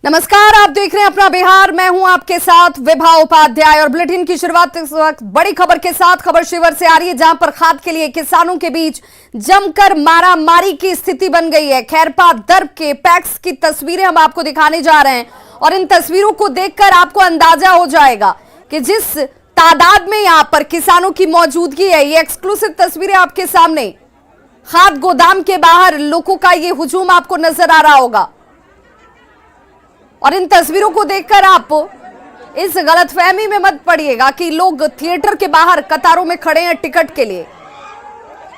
नमस्कार, आप देख रहे हैं अपना बिहार। मैं हूं आपके साथ विभा उपाध्याय और बुलेटिन की शुरुआत इस वक्त बड़ी खबर के साथ खबर शिविर से आ रही है, जहां पर खाद के लिए किसानों के बीच जमकर मारामारी की स्थिति बन गई है। खैरपा दर्ब के पैक्स की तस्वीरें हम आपको दिखाने जा रहे हैं और इन तस्वीरों को देखकर आपको अंदाजा हो जाएगा कि जिस तादाद में यहां पर किसानों की मौजूदगी है। ये एक्सक्लूसिव तस्वीरें आपके सामने, खाद गोदाम के बाहर लोगों का ये हुजूम आपको नजर आ रहा होगा और इन तस्वीरों को देखकर आप इस गलतफहमी में मत पड़िएगा कि लोग थिएटर के बाहर कतारों में खड़े हैं टिकट के लिए।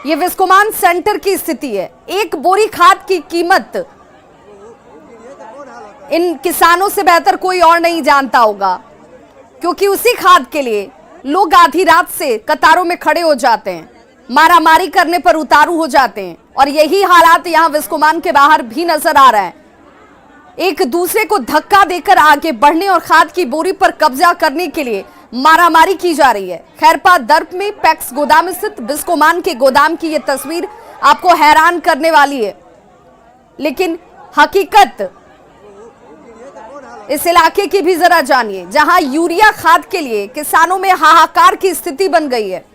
यह विस्कोमान सेंटर की स्थिति है। एक बोरी खाद की कीमत इन किसानों से बेहतर कोई और नहीं जानता होगा, क्योंकि उसी खाद के लिए लोग आधी रात से कतारों में खड़े हो जाते हैं, मारामारी करने पर उतारू हो जाते हैं और यही हालात यहां विस्कोमान के बाहर भी नजर आ रहा है। एक दूसरे को धक्का देकर आगे बढ़ने और खाद की बोरी पर कब्जा करने के लिए मारामारी की जा रही है। खैरपा दर्ब में पैक्स गोदाम स्थित विस्कोमान के गोदाम की यह तस्वीर आपको हैरान करने वाली है, लेकिन हकीकत इस इलाके की भी जरा जानिए, जहां यूरिया खाद के लिए किसानों में हाहाकार की स्थिति बन गई है।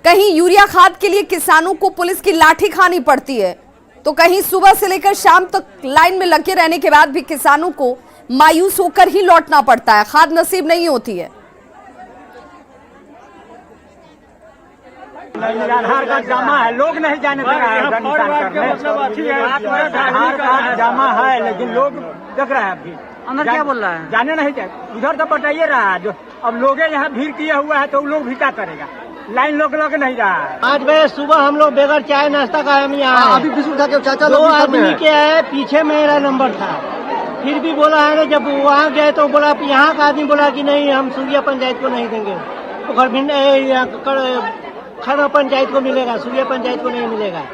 कहीं यूरिया खाद के लिए किसानों को पुलिस की लाठी खानी पड़ती है, तो कहीं सुबह से लेकर शाम तक लाइन में लगे रहने के बाद भी किसानों को मायूस होकर ही लौटना पड़ता है, खाद नसीब नहीं होती है। आधार कार्ड जमा है, लोग नहीं जाने दे रहा है। आधार कार्ड जमा है, लेकिन लोग देख रहे हैं अभी अंदर क्या बोल रहा है, जाने नहीं जाए। उधर तो बताइए रहा है, जो अब लोग यहाँ भीड़ किया हुआ है तो लोग भी क्या करेगा, लाइन लोग नहीं रहा है। 5 बजे सुबह हम लोग बगैर चाय नाश्ता का हम यहाँ अभी बिस्कुट खा के चाचा 2 आदमी के आए, पीछे मेरा नंबर था, फिर भी बोला है ना, जब वहाँ गए तो बोला यहाँ का आदमी बोला कि नहीं हम सूर्या पंचायत को नहीं देंगे, तो खड़ा पंचायत को मिलेगा, सूर्या पंचायत को नहीं मिलेगा।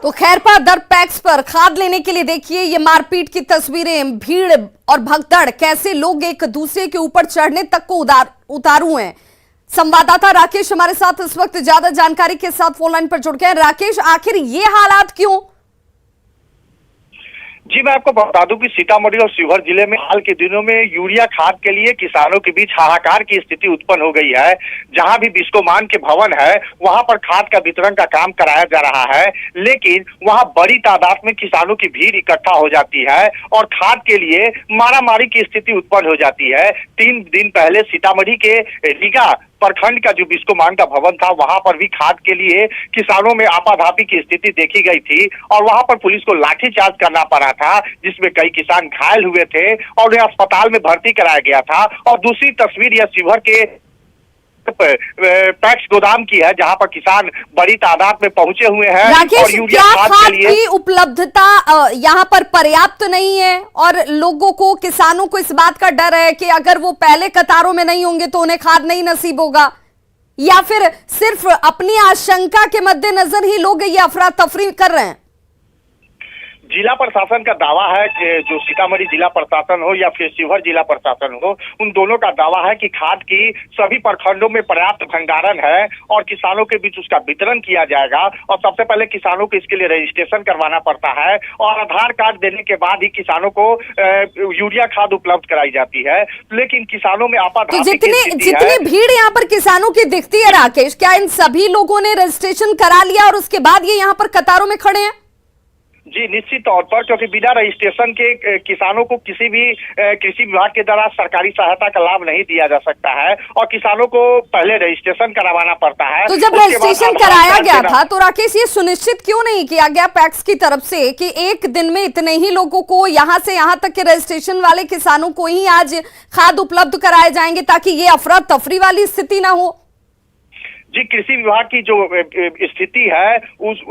तो खैरपा दर्ब पैक्स पर खाद लेने के लिए देखिए ये मारपीट की तस्वीरें, भीड़ और भगदड़, कैसे लोग एक दूसरे के ऊपर चढ़ने तक को उतारू हैं। संवाददाता राकेश हमारे साथ इस वक्त ज्यादा जानकारी के साथ फोन लाइन पर जुड़ गए। राकेश, आखिर ये हालात क्यों? जी, मैं आपको बता दूं कि सीतामढ़ी और शिवहर जिले में हाल के दिनों में यूरिया खाद के लिए किसानों के बीच हाहाकार की स्थिति उत्पन्न हो गई है। जहां भी विस्कोमान के भवन है वहां पर खाद का वितरण का काम कराया जा रहा है, लेकिन वहां बड़ी तादाद में किसानों की भीड़ इकट्ठा हो जाती है और खाद के लिए मारामारी की स्थिति उत्पन्न हो जाती है। 3 दिन पहले सीतामढ़ी के रीगा प्रखंड का जो विस्कोमान का भवन था वहां पर भी खाद के लिए किसानों में आपाधापी की स्थिति देखी गई थी और वहां पर पुलिस को लाठीचार्ज करना पड़ा था, जिसमें कई किसान घायल हुए थे और उन्हें अस्पताल में भर्ती कराया गया था। और दूसरी तस्वीर यह शिवहर के पैक्स गोदाम की है, जहां पर किसान बड़ी तादाद में पहुंचे हुए हैं। राकेश, और यूरिया खाद की उपलब्धता यहाँ पर पर्याप्त नहीं है और लोगों को, किसानों को इस बात का डर है कि अगर वो पहले कतारों में नहीं होंगे तो उन्हें खाद नहीं नसीब होगा, या फिर सिर्फ अपनी आशंका के मद्देनजर ही लोग ये अफरा तफरी कर रहे हैं? जिला प्रशासन का दावा है कि जो सीतामढ़ी जिला प्रशासन हो या फिर शिवहर जिला प्रशासन हो, उन दोनों का दावा है कि खाद की सभी प्रखंडों में पर्याप्त भंडारण है और किसानों के बीच उसका वितरण किया जाएगा। और सबसे पहले किसानों को इसके लिए रजिस्ट्रेशन करवाना पड़ता है और आधार कार्ड देने के बाद ही किसानों को यूरिया खाद उपलब्ध कराई जाती है। लेकिन किसानों में तो जितनी भीड़ यहाँ पर किसानों की दिखती है राकेश, क्या इन सभी लोगों ने रजिस्ट्रेशन करा लिया और उसके बाद ये यहाँ पर कतारों में खड़े हैं? जी, निश्चित तौर पर, क्योंकि बिना रजिस्ट्रेशन के किसानों को किसी भी कृषि विभाग के द्वारा सरकारी सहायता का लाभ नहीं दिया जा सकता है और किसानों को पहले रजिस्ट्रेशन करवाना पड़ता है। तो जब रजिस्ट्रेशन कराया गया था तो राकेश, ये सुनिश्चित क्यों नहीं किया गया पैक्स की तरफ से कि एक दिन में इतने ही लोगों को, यहाँ से यहाँ तक के रजिस्ट्रेशन वाले किसानों को ही आज खाद उपलब्ध कराए जाएंगे, ताकि ये अफरा तफरी वाली स्थिति ना हो? जी, कृषि विभाग की जो स्थिति है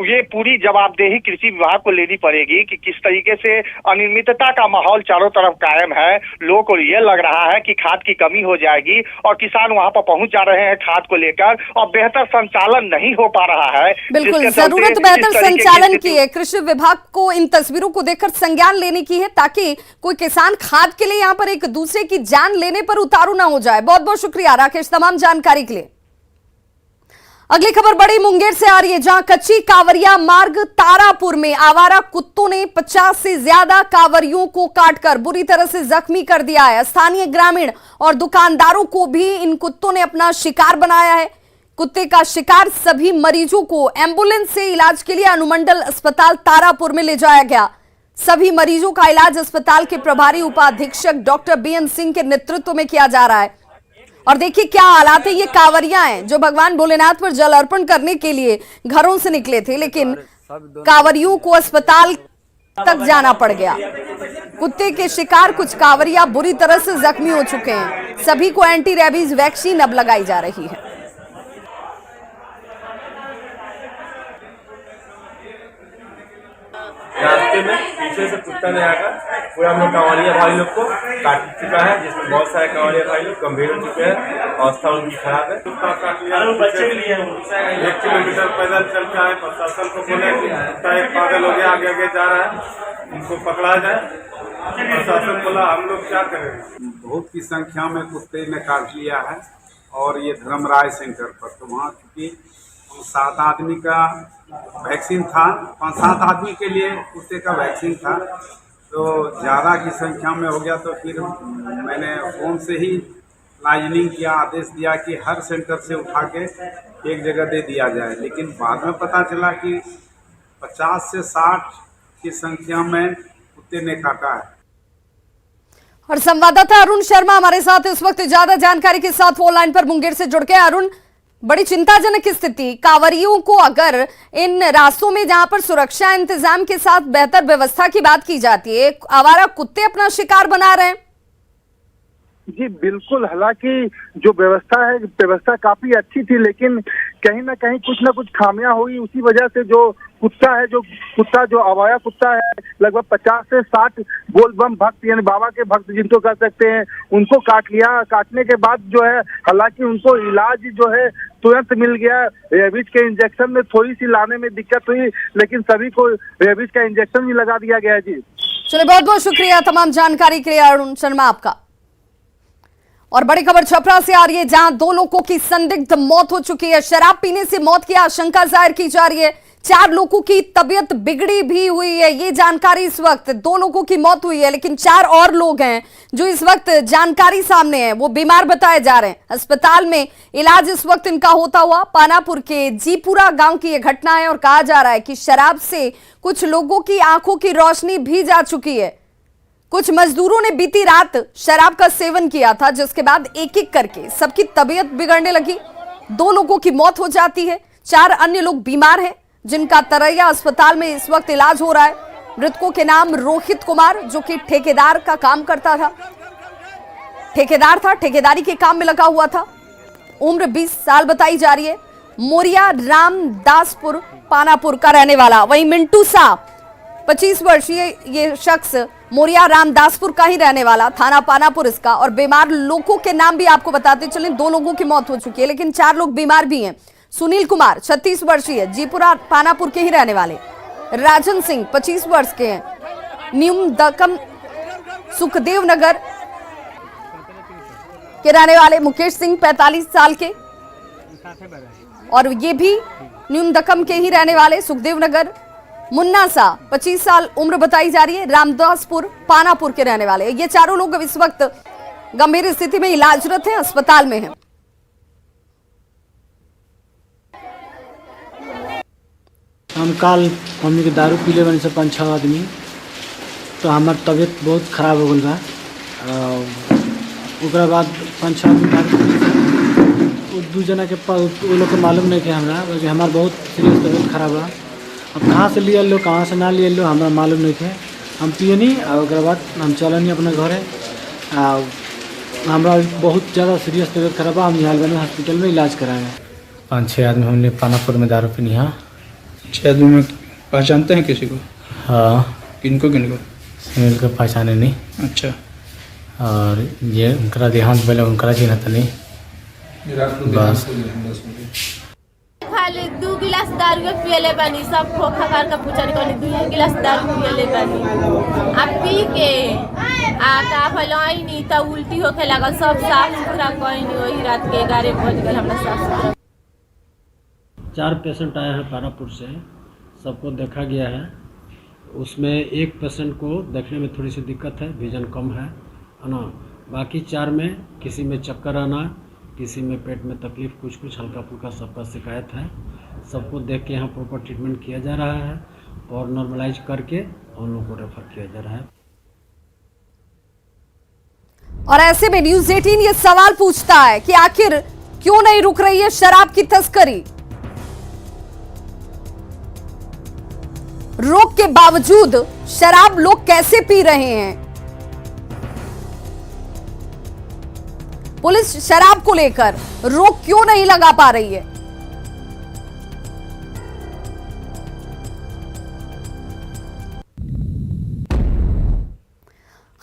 ये पूरी जवाबदेही कृषि विभाग को लेनी पड़ेगी कि किस तरीके से अनियमितता का माहौल चारों तरफ कायम है। लोगों को ये लग रहा है कि खाद की कमी हो जाएगी और किसान वहां पर पहुंच जा रहे हैं खाद को लेकर और बेहतर संचालन नहीं हो पा रहा है। बिल्कुल जरूरत बेहतर संचालन की है। कृषि विभाग को इन तस्वीरों को देखकर संज्ञान लेने की है, ताकि कोई किसान खाद के लिए यहाँ पर एक दूसरे की जान लेने पर उतारू ना हो जाए। बहुत बहुत शुक्रिया राकेश तमाम जानकारी के लिए। अगली खबर बड़ी मुंगेर से आ रही है, जहां कच्ची कांवरिया मार्ग तारापुर में आवारा कुत्तों ने 50 से ज्यादा कांवरियों को काटकर बुरी तरह से जख्मी कर दिया है। स्थानीय ग्रामीण और दुकानदारों को भी इन कुत्तों ने अपना शिकार बनाया है। कुत्ते का शिकार सभी मरीजों को एम्बुलेंस से इलाज के लिए अनुमंडल अस्पताल तारापुर में ले जाया गया। सभी मरीजों का इलाज अस्पताल के प्रभारी उपाधीक्षक डॉक्टर बीएन सिंह के नेतृत्व में किया जा रहा है। और देखिए क्या हालात है, ये कांवरियां हैं जो भगवान भोलेनाथ पर जल अर्पण करने के लिए घरों से निकले थे, लेकिन कांवरियों को अस्पताल तक जाना पड़ गया। कुत्ते के शिकार कुछ कांवरियां बुरी तरह से जख्मी हो चुके हैं। सभी को एंटी रेबीज वैक्सीन अब लगाई जा रही है। रास्ते में पीछे से कुत्ता ने आकर पूरा हम लोग कांवरिया भाई लोग को काट चुका है, जिसमें बहुत सारे कांवरिया भाई लोग गंभीर हो चुके हैं, अवस्था उनकी खराब है। कुत्ता काट लिया, बच्चे भी लिए 1 किलोमीटर पैदल चल के आए। प्रशासन को बोले कि कुत्ता एक पागल हो गया, आगे आगे जा रहा है, उनको पकड़ा जाए। प्रशासन बोला हम लोग क्या करें। बहुत की संख्या में कुत्ते ने काट लिया है और ये धर्मराय सेंटर पर, तो वहाँ चूँकि 7 आदमी का वैक्सीन था, 5-7 आदमी के लिए कुत्ते का वैक्सीन था, तो ज़्यादा की संख्या में हो गया। तो फिर मैंने फ़ोन से ही लाइजनिंग किया, आदेश दिया कि हर सेंटर से उठा के एक जगह दे दिया जाए। लेकिन बाद में पता चला कि 50 से 60 की संख्या में कुत्ते ने काटा है। और संवाददाता अरुण शर्मा हमारे साथ इस वक्त ज्यादा जानकारी के साथ फोन लाइन पर मुंगेर से जुड़ गए। अरुण, बड़ी चिंताजनक स्थिति, कांवरियों को अगर इन रास्तों में जहां पर सुरक्षा इंतजाम के साथ बेहतर व्यवस्था की बात की जाती है, आवारा कुत्ते अपना शिकार बना रहे हैं। जी बिल्कुल, हालांकि जो व्यवस्था है, व्यवस्था काफी अच्छी थी, लेकिन कहीं ना कहीं कुछ ना कुछ खामियां हुई। उसी वजह से जो कुत्ता जो अवाया कुत्ता है, लगभग 50 से 60 बोलबम भक्त यानी बाबा के भक्त जिनको कह सकते हैं, उनको काट लिया। काटने के बाद जो है, हालांकि उनको इलाज जो है तुरंत मिल गया। रेबीज के इंजेक्शन में थोड़ी सी लाने में दिक्कत हुई, लेकिन सभी को रेबीज का इंजेक्शन भी लगा दिया गया है। जी चलिए, बहुत बहुत शुक्रिया तमाम जानकारी के लिए अरुण शर्मा आपका। और बड़ी खबर छपरा से आ रही है, जहां 2 लोगों की संदिग्ध मौत हो चुकी है। शराब पीने से मौत की आशंका जाहिर की जा रही है। 4 लोगों की तबीयत बिगड़ी भी हुई है, ये जानकारी इस वक्त। 2 लोगों की मौत हुई है, लेकिन 4 और लोग हैं जो इस वक्त जानकारी सामने है, वो बीमार बताए जा रहे हैं। अस्पताल में इलाज इस वक्त इनका होता हुआ। पानापुर के जीपुरा गांव की यह घटना है और कहा जा रहा है कि शराब से कुछ लोगों की आंखों की रोशनी भी जा चुकी है। कुछ मजदूरों ने बीती रात शराब का सेवन किया था, जिसके बाद एक एक करके सबकी तबीयत बिगड़ने लगी। 2 लोगों की मौत हो जाती है, 4 अन्य लोग बीमार हैं, जिनका तरैया अस्पताल में इस वक्त इलाज हो रहा है। मृतकों के नाम रोहित कुमार, जो कि ठेकेदार का काम करता था, ठेकेदारी के काम में लगा हुआ था। उम्र 20 साल बताई जा रही है। मोरिया रामदासपुर पानापुर का रहने वाला। वहीं मिंटू सा 25 वर्षीय ये शख्स मोरिया रामदासपुर का ही रहने वाला, थाना पानापुर इसका। और बीमार लोगों के नाम भी आपको बताते चलें। 2 लोगों की मौत हो चुकी है, लेकिन 4 लोग बीमार भी हैं। सुनील कुमार 36 वर्षीय, जीपुरा पानापुर के ही रहने वाले। राजन सिंह 25 वर्ष के हैं, न्यूम दकम सुखदेव नगर के रहने वाले। मुकेश सिंह 45 साल के, और ये भी न्यूम दकम के ही रहने वाले, सुखदेव नगर। मुन्ना सा 25 साल उम्र बताई जा रही है, रामदासपुर पानापुर के रहने वाले। ये 4 लोग इस वक्त गंभीर स्थिति में इलाजरत हैं, अस्पताल में हैं। हम काल हमनी के दारू पीले बनी से 5-6 आदमी, तो हमार तबीयत बहुत खराब हो गई बा। ओकरा बाद 5-6 आदमी दारू पी, 2 जना के पास वो लोग को मालूम नहीं कि हमरा, हमार बहुत सीरियस तबीयत खराब बा। अब कहाँ से लिया लो, कहाँ से ना लिया लो, हमरा मालूम नहीं है। हम पिए नहीं, और ओकरा बाद हम चलनी अपने घरे। हमरा बहुत ज़्यादा सीरियस तबीयत खराब बा। हम यहाँ बने हॉस्पिटल में इलाज कराए। 5-6 आदमी हमने पानापुर में दारू पीनी। हाँ, 6 आदमी में पहचानते हैं किसी को? हाँ। किनको? सुनील को पहचाने नहीं। अच्छा। और ये उनका देहांत पहले उनका चिन्ह था नहीं, बस। खाली 2 गिलास दारू पियले बानी, सब खोखा कर का पूछन कोनी 2 गिलास दारू पियले बानी। आ पी के का भलाई नी त उल्टी होखे लागल। सब साफ सुथरा कोई नहीं, वही रात के 11 बज गए हमरा साफ सुथरा। 4 पेशेंट आए हैं तारापुर से, सबको देखा गया है। उसमें एक पेशेंट को देखने में थोड़ी सी दिक्कत है, विजन कम है ना। बाकी 4 में किसी में चक्कर आना, किसी में पेट में तकलीफ, कुछ हल्का फुल्का सबका शिकायत है। सबको देख के यहाँ प्रॉपर ट्रीटमेंट किया जा रहा है और नॉर्मलाइज करके उन लोगों को रेफर किया जा रहा है। और ऐसे में न्यूज 18 ये सवाल पूछता है कि आखिर क्यों नहीं रुक रही है शराब की तस्करी। रोक के बावजूद शराब लोग कैसे पी रहे हैं। पुलिस शराब को लेकर रोक क्यों नहीं लगा पा रही है।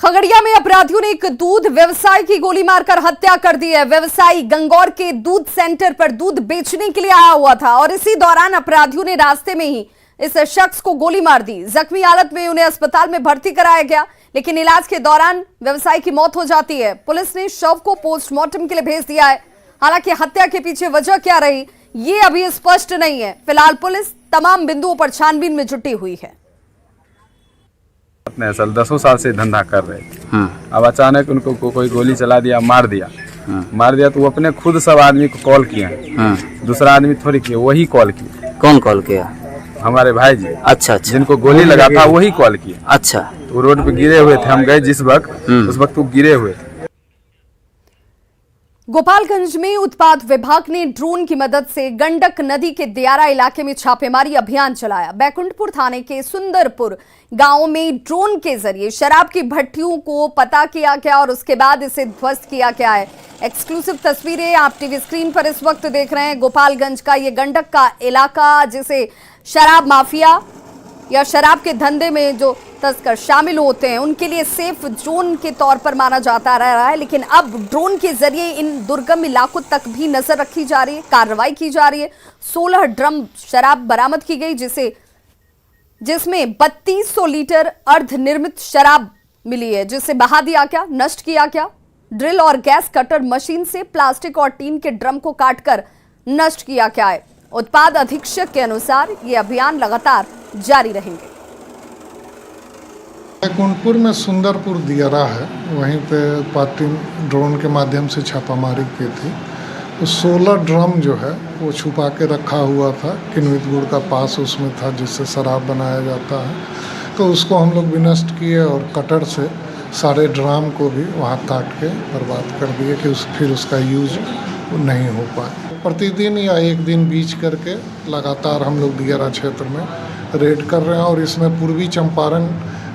खगड़िया में अपराधियों ने एक दूध व्यवसायी की गोली मारकर हत्या कर दी है। व्यवसायी गंगौर के दूध सेंटर पर दूध बेचने के लिए आया हुआ था और इसी दौरान अपराधियों ने रास्ते में ही इस शख्स को गोली मार दी। जख्मी हालत में उन्हें अस्पताल में भर्ती कराया गया, लेकिन इलाज के दौरान व्यवसायी की मौत हो जाती है। पुलिस ने शव को पोस्टमार्टम के लिए भेज दिया है। हालांकि हत्या के पीछे वजह क्या रही ये अभी स्पष्ट नहीं है। फिलहाल पुलिस तमाम बिंदुओं पर छानबीन में जुटी हुई है। अपने असल 10 साल से धंधा कर रहे थे। अब अचानक उनको कोई गोली चला दिया, मार दिया तो वो अपने खुद सब आदमी को कॉल किए हैं। दूसरा आदमी थोड़ी किया, वही कॉल किया। कौन कॉल किया? हमारे भाई जी। अच्छा। जिनको गोली लगा था वही कॉल किया। अच्छा। तो रोड पे गिरे हुए थे, हम गए जिस वक्त उस वक्त वो गिरे हुए। गोपालगंज में उत्पाद विभाग ने ड्रोन की मदद से गंडक नदी के दियारा इलाके में छापेमारी अभियान चलाया। बैकुंठपुर थाने के सुंदरपुर गांव में ड्रोन के जरिए शराब की भट्टियों को पता किया गया और उसके बाद इसे ध्वस्त किया गया है। एक्सक्लूसिव तस्वीरें आप टीवी स्क्रीन पर इस वक्त देख रहे हैं। गोपालगंज का ये गंडक का इलाका, जिसे शराब माफिया या शराब के धंधे में जो तस्कर शामिल होते हैं उनके लिए सेफ जोन के तौर पर माना जाता रहा है, लेकिन अब ड्रोन के जरिए इन दुर्गम इलाकों तक भी नजर रखी जा रही है, कार्रवाई की जा रही है। 16 ड्रम शराब बरामद की गई, जिसमें 3200 लीटर अर्धनिर्मित शराब मिली है, जिसे बहा दिया गया, नष्ट किया गया। ड्रिल और गैस कटर मशीन से प्लास्टिक और टीन के ड्रम को काटकर नष्ट किया गया है। उत्पाद अधीक्षक के अनुसार ये अभियान लगातार जारी रहेंगे। बैकुंठपुर में सुंदरपुर दियारा है, वहीं पे पार्टी ड्रोन के माध्यम से छापामारी की थी। तो 16 ड्रम जो है वो छुपा के रखा हुआ था, किन्वित गुड़ का पास उसमें था जिससे शराब बनाया जाता है। तो उसको हम लोग भी नष्ट किए और कटर से सारे ड्राम को भी वहाँ काट के बर्बाद कर दिए कि फिर उसका यूज नहीं हो पाए। प्रतिदिन या एक दिन बीच करके लगातार हम लोग दियारा क्षेत्र में रेड कर रहे हैं और इसमें पूर्वी चंपारण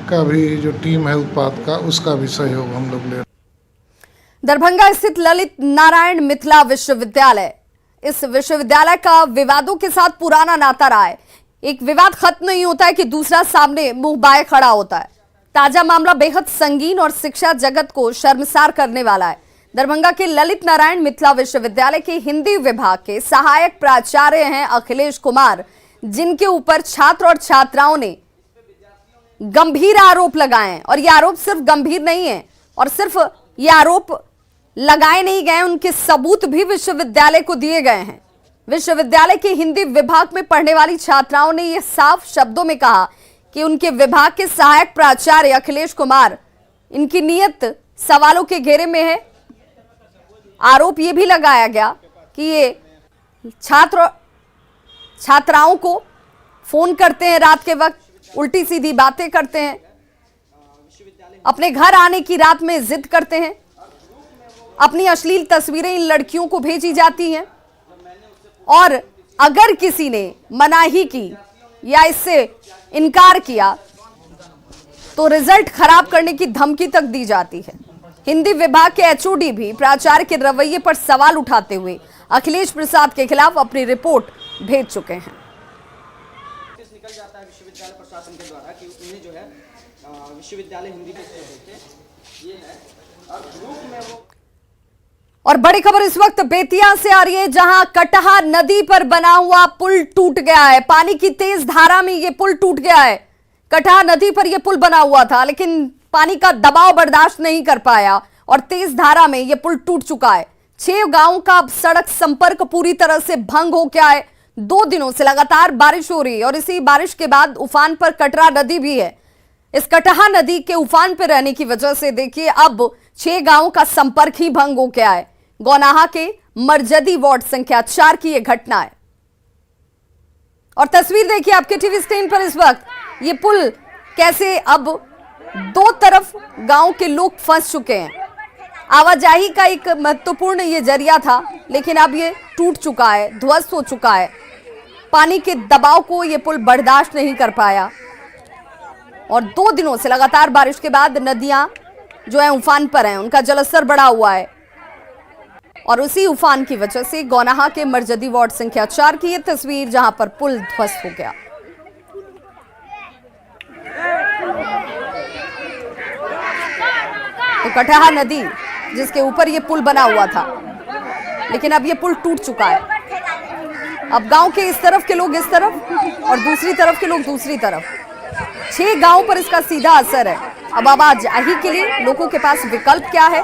का भी जो टीम है उत्पाद का, उसका भी सहयोग हम लोग ले रहे हैं। दरभंगा स्थित ललित नारायण मिथिला विश्वविद्यालय, इस विश्वविद्यालय का विवादों के साथ पुराना नाता रहा है। एक विवाद खत्म नहीं होता है कि दूसरा सामने मुंह बाए खड़ा होता है। ताजा मामला बेहद संगीन और शिक्षा जगत को शर्मसार करने वाला है। दरभंगा के ललित नारायण मिथिला विश्वविद्यालय के हिंदी विभाग के सहायक प्राचार्य हैं अखिलेश कुमार, जिनके ऊपर छात्र और छात्राओं ने गंभीर आरोप लगाए हैं। और ये आरोप सिर्फ गंभीर नहीं है और सिर्फ ये आरोप लगाए नहीं गए, उनके सबूत भी विश्वविद्यालय को दिए गए हैं। विश्वविद्यालय के हिंदी विभाग में पढ़ने वाली छात्राओं ने यह साफ शब्दों में कहा कि उनके विभाग के सहायक प्राचार्य अखिलेश कुमार, इनकी नीयत सवालों के घेरे में है। आरोप यह भी लगाया गया कि ये छात्राओं को फोन करते हैं रात के वक्त, उल्टी सीधी बातें करते हैं, अपने घर आने की रात में जिद करते हैं, अपनी अश्लील तस्वीरें इन लड़कियों को भेजी जाती हैं और अगर किसी ने मनाही की या इससे इनकार किया तो रिजल्ट खराब करने की धमकी तक दी जाती है। हिंदी विभाग के एचओडी भी प्राचार्य के रवैये पर सवाल उठाते हुए अखिलेश प्रसाद के खिलाफ अपनी रिपोर्ट भेज चुके हैं। निकल जाता है विश्वविद्यालय प्रशासन के द्वारा कि उन्हें जो है विश्वविद्यालय हिंदी के ये है और ग्रुप में वो। और बड़ी खबर इस वक्त बेतिया से आ रही है, जहां कटहा नदी पर बना हुआ पुल टूट गया है। पानी की तेज धारा में यह पुल टूट गया है। कटहा नदी पर यह पुल बना हुआ था, लेकिन पानी का दबाव बर्दाश्त नहीं कर पाया और तेज धारा में यह पुल टूट चुका है। 6 गांवों का सड़क संपर्क पूरी तरह से भंग हो गया है। 2 दिनों से लगातार बारिश हो रही है और इसी बारिश के बाद उफान पर कटरा नदी भी है। इस कटहा नदी के उफान पर रहने की वजह से देखिए अब 6 गांवों का संपर्क ही भंग हो गया है। गौनाहा के मरजदी वार्ड संख्या 4 की यह घटना है और तस्वीर देखिए आपके टीवी स्क्रीन पर इस वक्त ये पुल कैसे अब 2 तरफ गांव के लोग फंस चुके हैं। आवाजाही का एक महत्वपूर्ण ये जरिया था लेकिन अब ये टूट चुका है, ध्वस्त हो चुका है। पानी के दबाव को ये पुल बर्दाश्त नहीं कर पाया और 2 दिनों से लगातार बारिश के बाद नदियां जो है उफान पर हैं, उनका जलस्तर बढ़ा हुआ है और उसी उफान की वजह से गौनाहा के मरजदी वार्ड संख्या 4 की ये तस्वीर जहां पर पुल ध्वस्त हो गया। तो कटहा नदी जिसके ऊपर ये पुल बना हुआ था लेकिन अब ये पुल टूट चुका है। अब गांव के इस तरफ के लोग इस तरफ और दूसरी तरफ के लोग दूसरी तरफ, 6 गांवों पर इसका सीधा असर है। अब आवाजाही के लिए लोगों के पास विकल्प क्या है?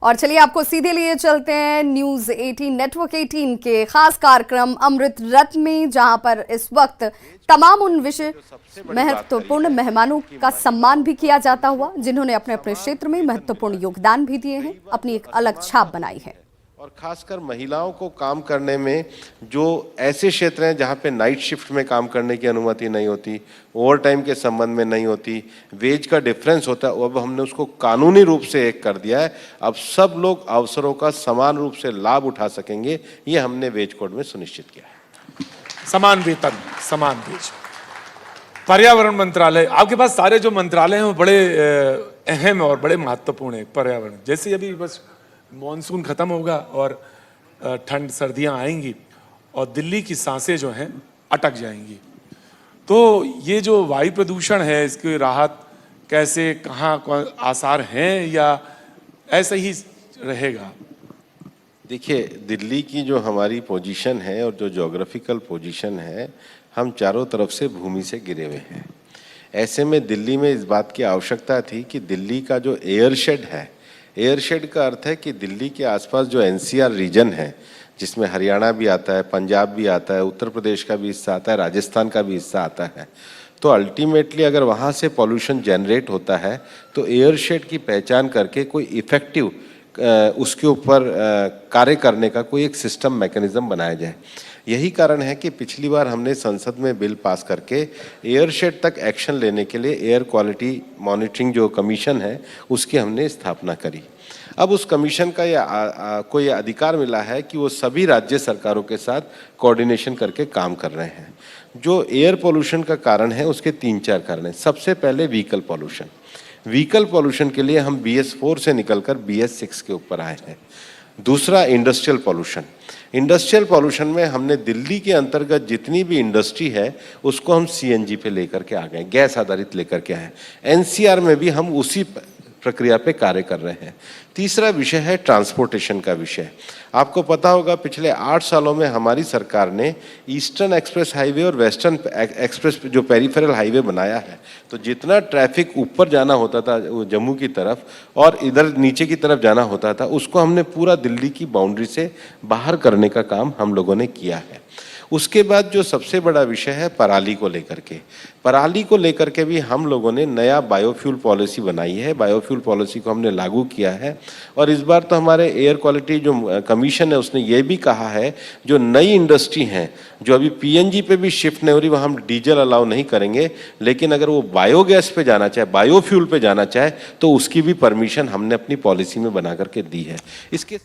और चलिए आपको सीधे लिए चलते हैं न्यूज़ 18 नेटवर्क 18 के खास कार्यक्रम अमृत रथ में, जहां पर इस वक्त तमाम उन विषय महत्वपूर्ण मेहमानों का सम्मान भी किया जाता हुआ जिन्होंने अपने अपने क्षेत्र में महत्वपूर्ण योगदान भी दिए हैं, अपनी एक अलग छाप बनाई है। और खासकर महिलाओं को काम करने में जो ऐसे क्षेत्र हैं जहाँ पे नाइट शिफ्ट में काम करने की अनुमति नहीं होती, ओवर टाइम के संबंध में नहीं होती, वेज का डिफरेंस होता है, अब हमने उसको कानूनी रूप से एक कर दिया है। अब सब लोग अवसरों का समान रूप से लाभ उठा सकेंगे, ये हमने वेज कोड में सुनिश्चित किया है। समान वेतन, समान वेज। पर्यावरण मंत्रालय, आपके पास सारे जो मंत्रालय हैं वो बड़े अहम और बड़े महत्वपूर्ण है। पर्यावरण जैसे अभी बस मॉनसून खत्म होगा और ठंड सर्दियां आएंगी और दिल्ली की सांसें जो हैं अटक जाएंगी, तो ये जो वायु प्रदूषण है इसकी राहत कैसे, कहाँ आसार हैं या ऐसे ही रहेगा? देखिए, दिल्ली की जो हमारी पोजीशन है और जो ज्योग्राफिकल पोजीशन है, हम चारों तरफ से भूमि से घिरे हुए हैं। ऐसे में दिल्ली में इस बात की आवश्यकता थी कि दिल्ली का जो एयरशेड है, एयरशेड का अर्थ है कि दिल्ली के आसपास जो एनसीआर रीजन है जिसमें हरियाणा भी आता है, पंजाब भी आता है, उत्तर प्रदेश का भी हिस्सा आता है, राजस्थान का भी हिस्सा आता है, तो अल्टीमेटली अगर वहाँ से पॉल्यूशन जनरेट होता है तो एयरशेड की पहचान करके कोई इफ़ेक्टिव उसके ऊपर कार्य करने का कोई एक सिस्टम मैकेनिज्म बनाया जाए। यही कारण है कि पिछली बार हमने संसद में बिल पास करके एयरशेड तक एक्शन लेने के लिए एयर क्वालिटी मॉनिटरिंग जो कमीशन है उसकी हमने स्थापना करी। अब उस कमीशन का को ये अधिकार मिला है कि वो सभी राज्य सरकारों के साथ कोऑर्डिनेशन करके काम कर रहे हैं। जो एयर पोल्यूशन का कारण है उसके 3-4 कारण हैं। सबसे पहले व्हीकल पोल्यूशन। व्हीकल पोल्यूशन के लिए हम BS4 से निकलकर BS6 के ऊपर आए हैं। दूसरा इंडस्ट्रियल पोल्यूशन। इंडस्ट्रियल पोल्यूशन में हमने दिल्ली के अंतर्गत जितनी भी इंडस्ट्री है उसको हम CNG पे लेकर के आ गए, गैस आधारित लेकर के आए। NCR में भी हम उसी प्रक्रिया पे कार्य कर रहे हैं। तीसरा विषय है ट्रांसपोर्टेशन का विषय। आपको पता होगा पिछले 8 सालों में हमारी सरकार ने ईस्टर्न एक्सप्रेस हाईवे और वेस्टर्न एक्सप्रेस जो पेरिफेरल हाईवे बनाया है, तो जितना ट्रैफिक ऊपर जाना होता था जम्मू की तरफ और इधर नीचे की तरफ जाना होता था, उसको हमने पूरा दिल्ली की बाउंड्री से बाहर करने का काम हम लोगों ने किया है। उसके बाद जो सबसे बड़ा विषय है पराली को लेकर के, पराली को लेकर के भी हम लोगों ने नया बायोफ्यूल पॉलिसी बनाई है। बायोफ्यूल पॉलिसी को हमने लागू किया है और इस बार तो हमारे एयर क्वालिटी जो कमीशन है उसने ये भी कहा है जो नई इंडस्ट्री हैं जो अभी PNG पे भी शिफ्ट नहीं हो रही, वहाँ हम डीजल अलाउ नहीं करेंगे, लेकिन अगर वो बायोगैस पे जाना चाहे, बायोफ्यूल पे जाना चाहे तो उसकी भी परमिशन हमने अपनी पॉलिसी में बना करके दी है। इसके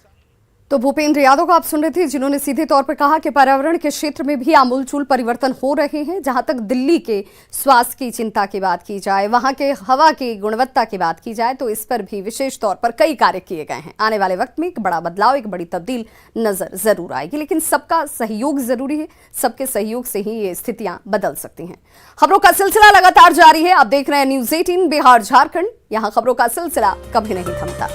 तो भूपेंद्र यादव को आप सुन रहे थे, जिन्होंने सीधे तौर पर कहा कि पर्यावरण के क्षेत्र में भी आमूलचूल परिवर्तन हो रहे हैं। जहां तक दिल्ली के स्वास्थ्य की चिंता की बात की जाए, वहां के हवा की गुणवत्ता की बात की जाए, तो इस पर भी विशेष तौर पर कई कार्य किए गए हैं। आने वाले वक्त में एक बड़ा बदलाव, एक बड़ी तब्दील नजर जरूर आएगी, लेकिन सबका सहयोग जरूरी है। सबके सहयोग से ही ये स्थितियां बदल सकती हैं। खबरों का सिलसिला लगातार जारी है। आप देख रहे हैं न्यूज़ 18 बिहार झारखंड। यहाँ खबरों का सिलसिला कभी नहीं थमता।